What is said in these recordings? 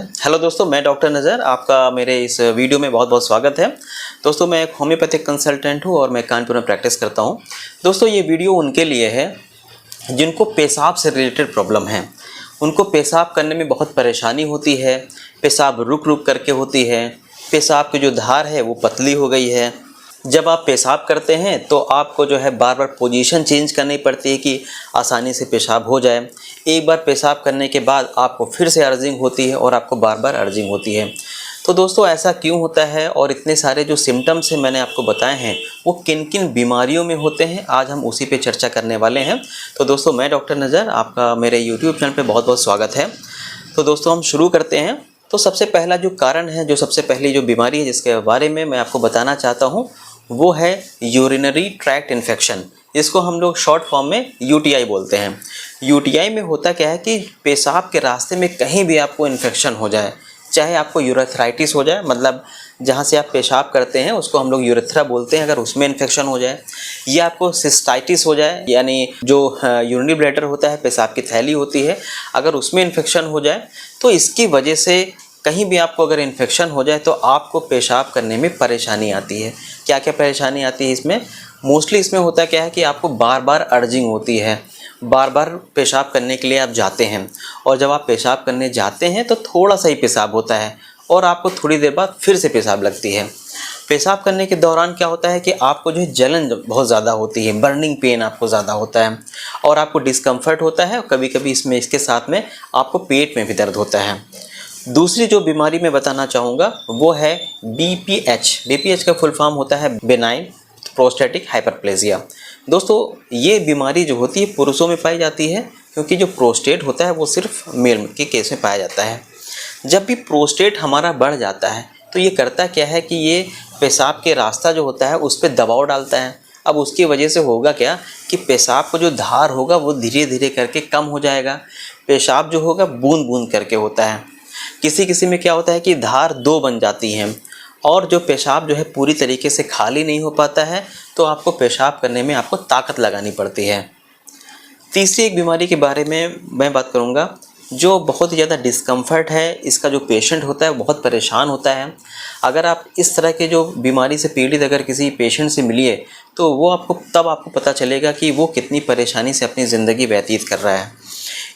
Hello दोस्तों, मैं doctor नज़र आपका मेरे इस वीडियो में बहुत बहुत स्वागत है। दोस्तों, मैं एक होम्योपैथिक कंसल्टेंट हूं और मैं कानपुर में प्रैक्टिस करता हूं। दोस्तों, ये वीडियो उनके लिए है जिनको पेशाब से रिलेटेड प्रॉब्लम है। उनको पेशाब करने में बहुत परेशानी होती है, पेशाब रुक रुक करके होती है, पेशाब की जो धार है वो पतली हो गई है। जब आप पेशाब करते हैं तो आपको जो है बार बार पोजीशन चेंज करनी पड़ती है कि आसानी से पेशाब हो जाए। एक बार पेशाब करने के बाद आपको फिर से अर्जिंग होती है और आपको बार बार अर्जिंग होती है। तो दोस्तों, ऐसा क्यों होता है और इतने सारे जो सिम्टम्स हैं मैंने आपको बताए हैं वो किन किन बीमारियों में होते हैं, आज हम उसी पे चर्चा करने वाले हैं। तो दोस्तों, मैं डॉक्टर नज़र आपका मेरे यूट्यूब चैनल पे बहुत बहुत स्वागत है। तो दोस्तों, हम शुरू करते हैं। तो सबसे पहला जो कारण है, जो सबसे पहली जो बीमारी है जिसके बारे में मैं आपको बताना चाहता हूँ, वो है यूरिनरी ट्रैक्ट इन्फेक्शन, जिसको हम लोग शॉर्ट फॉर्म में यूटीआई बोलते हैं। यूटीआई में होता क्या है कि पेशाब के रास्ते में कहीं भी आपको इन्फेक्शन हो जाए, चाहे आपको यूरेथ्राइटिस हो जाए, मतलब जहाँ से आप पेशाब करते हैं उसको हम लोग यूरेथ्रा बोलते हैं, अगर उसमें इन्फेक्शन हो जाए, या आपको सिस्टाइटिस हो जाए, यानी जो यूरिनरी ब्लैडर होता है, पेशाब की थैली होती है, अगर उसमें इन्फेक्शन हो जाए तो इसकी वजह से कहीं भी आपको अगर इन्फेक्शन हो जाए तो आपको पेशाब करने में परेशानी आती है। क्या क्या परेशानी आती है इसमें? मोस्टली इसमें होता क्या है कि आपको बार बार अर्जिंग होती है, बार बार पेशाब करने के लिए आप जाते हैं, और जब आप पेशाब करने जाते हैं तो थोड़ा सा ही पेशाब होता है और आपको थोड़ी देर बाद फिर से पेशाब लगती है। पेशाब करने के दौरान क्या होता है कि आपको जो है जलन बहुत ज़्यादा होती है, बर्निंग पेन आपको ज़्यादा होता है और आपको डिस्कम्फर्ट होता है, और कभी कभी इसके साथ में आपको पेट में भी दर्द होता है। दूसरी जो बीमारी मैं बताना चाहूँगा वो है बीपीएच। बीपीएच का फुल फॉर्म होता है बेनाइन प्रोस्टेटिक हाइपरप्लेजिया। दोस्तों, ये बीमारी जो होती है पुरुषों में पाई जाती है, क्योंकि जो प्रोस्टेट होता है वो सिर्फ मेल के केस में पाया जाता है। जब भी प्रोस्टेट हमारा बढ़ जाता है तो ये करता क्या है कि ये पेशाब के रास्ता जो होता है उस पर दबाव डालता है। अब उसकी वजह से होगा क्या कि पेशाब को जो धार होगा वो धीरे धीरे करके कम हो जाएगा। पेशाब जो होगा बूंद बूंद करके होता है। किसी किसी में क्या होता है कि धार दो बन जाती हैं और जो पेशाब जो है पूरी तरीके से खाली नहीं हो पाता है, तो आपको पेशाब करने में आपको ताकत लगानी पड़ती है। तीसरी एक बीमारी के बारे में मैं बात करूंगा जो बहुत ही ज़्यादा डिस्कम्फर्ट है, इसका जो पेशेंट होता है वो बहुत परेशान होता है। अगर आप इस तरह के जो बीमारी से पीड़ित अगर किसी पेशेंट से मिलिए तो वो आपको पता चलेगा कि वो कितनी परेशानी से अपनी ज़िंदगी व्यतीत कर रहा है।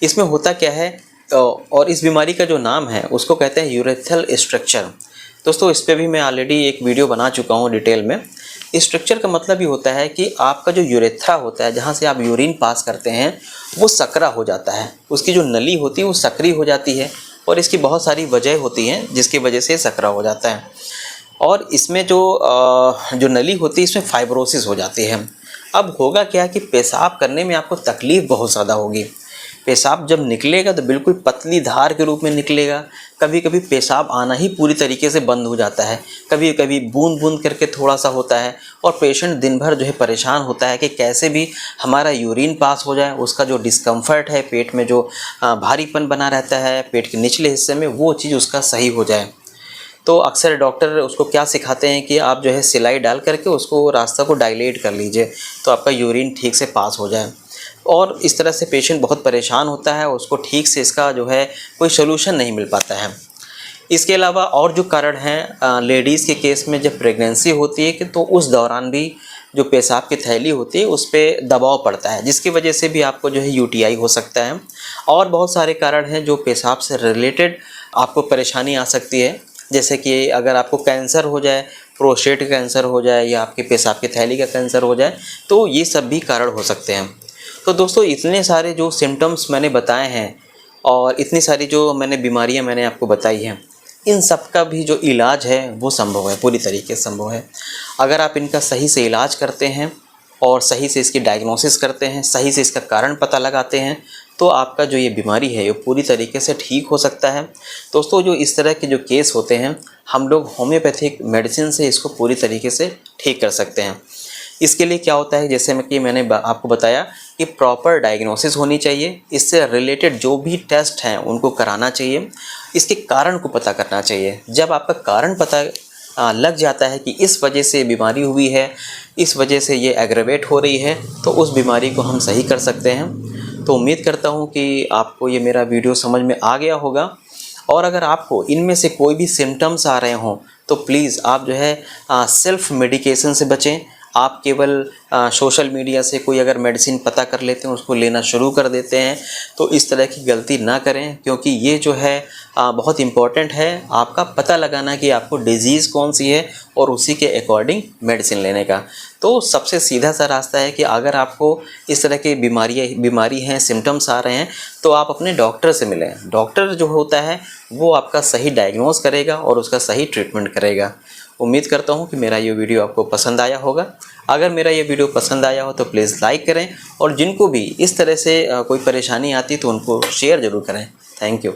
इसमें होता क्या है, और इस बीमारी का जो नाम है उसको कहते हैं यूरेथ्रल स्ट्रक्चर। दोस्तों, इस पर भी मैं ऑलरेडी एक वीडियो बना चुका हूँ डिटेल में। स्ट्रक्चर का मतलब ये होता है कि आपका जो यूरेथ्रा होता है, जहाँ से आप यूरिन पास करते हैं, वो सकरा हो जाता है। उसकी जो नली होती है वो सकरी हो जाती है और इसकी बहुत सारी वजह होती हैं जिसकी वजह से सकरा हो जाता है। और इसमें जो नली होती है इसमें फाइब्रोसिस हो जाती है। अब होगा क्या कि पेशाब करने में आपको तकलीफ़ बहुत ज़्यादा होगी। पेशाब जब निकलेगा तो बिल्कुल पतली धार के रूप में निकलेगा। कभी कभी पेशाब आना ही पूरी तरीके से बंद हो जाता है, कभी कभी बूंद बूंद करके थोड़ा सा होता है, और पेशेंट दिन भर जो है परेशान होता है कि कैसे भी हमारा यूरिन पास हो जाए। उसका जो डिस्कम्फर्ट है, पेट में जो भारीपन बना रहता है पेट के निचले हिस्से में, वो चीज़ उसका सही हो जाए। तो अक्सर डॉक्टर उसको क्या सिखाते हैं कि आप जो है सिलाई डाल करके उसको रास्ता को डायलेट कर लीजिए तो आपका यूरिन ठीक से पास हो जाए। और इस तरह से पेशेंट बहुत परेशान होता है, उसको ठीक से इसका जो है कोई सोल्यूशन नहीं मिल पाता है। इसके अलावा और जो कारण हैं, लेडीज़ के केस में जब प्रेगनेंसी होती है कि तो उस दौरान भी जो पेशाब की थैली होती है उस पर दबाव पड़ता है, जिसकी वजह से भी आपको जो है यूटीआई हो सकता है। और बहुत सारे कारण हैं जो पेशाब से रिलेटेड आपको परेशानी आ सकती है, जैसे कि अगर आपको कैंसर हो जाए, प्रोस्टेट कैंसर हो जाए, या आपके पेशाब की थैली का कैंसर हो जाए, तो ये सब भी कारण हो सकते हैं। तो दोस्तों, इतने सारे जो सिम्टम्स मैंने बताए हैं और इतनी सारी जो मैंने बीमारियां मैंने आपको बताई हैं, इन सब का भी जो इलाज है वो संभव है, पूरी तरीके से संभव है। अगर आप इनका सही से इलाज करते हैं और सही से इसकी डायग्नोसिस करते हैं, सही से इसका कारण पता लगाते हैं, तो आपका जो ये बीमारी है ये पूरी तरीके से ठीक हो सकता है। दोस्तों, जो इस तरह के जो केस होते हैं, हम लोग होम्योपैथिक मेडिसिन से इसको पूरी तरीके से ठीक कर सकते हैं। इसके लिए क्या होता है, जैसे कि मैंने आपको बताया कि प्रॉपर डायग्नोसिस होनी चाहिए, इससे रिलेटेड जो भी टेस्ट हैं उनको कराना चाहिए, इसके कारण को पता करना चाहिए। जब आपका कारण पता लग जाता है कि इस वजह से बीमारी हुई है, इस वजह से ये एग्रेवेट हो रही है, तो उस बीमारी को हम सही कर सकते हैं। तो उम्मीद करता हूँ कि आपको ये मेरा वीडियो समझ में आ गया होगा और अगर आपको इनमें से कोई भी सिम्टम्स आ रहे हों तो प्लीज़ आप जो है सेल्फ मेडिकेशन से बचें। आप केवल सोशल मीडिया से कोई अगर मेडिसिन पता कर लेते हैं उसको लेना शुरू कर देते हैं, तो इस तरह की गलती ना करें, क्योंकि ये जो है बहुत इम्पॉर्टेंट है आपका पता लगाना कि आपको डिजीज़ कौन सी है और उसी के अकॉर्डिंग मेडिसिन लेने का। तो सबसे सीधा सा रास्ता है कि अगर आपको इस तरह की बीमारी हैं, सिम्टम्स आ रहे हैं, तो आप अपने डॉक्टर से मिलें। डॉक्टर जो होता है वो आपका सही डायग्नोस करेगा और उसका सही ट्रीटमेंट करेगा। उम्मीद करता हूँ कि मेरा ये वीडियो आपको पसंद आया होगा। अगर मेरा ये वीडियो पसंद आया हो तो प्लीज़ लाइक करें, और जिनको भी इस तरह से कोई परेशानी आती तो उनको शेयर ज़रूर करें। Thank you.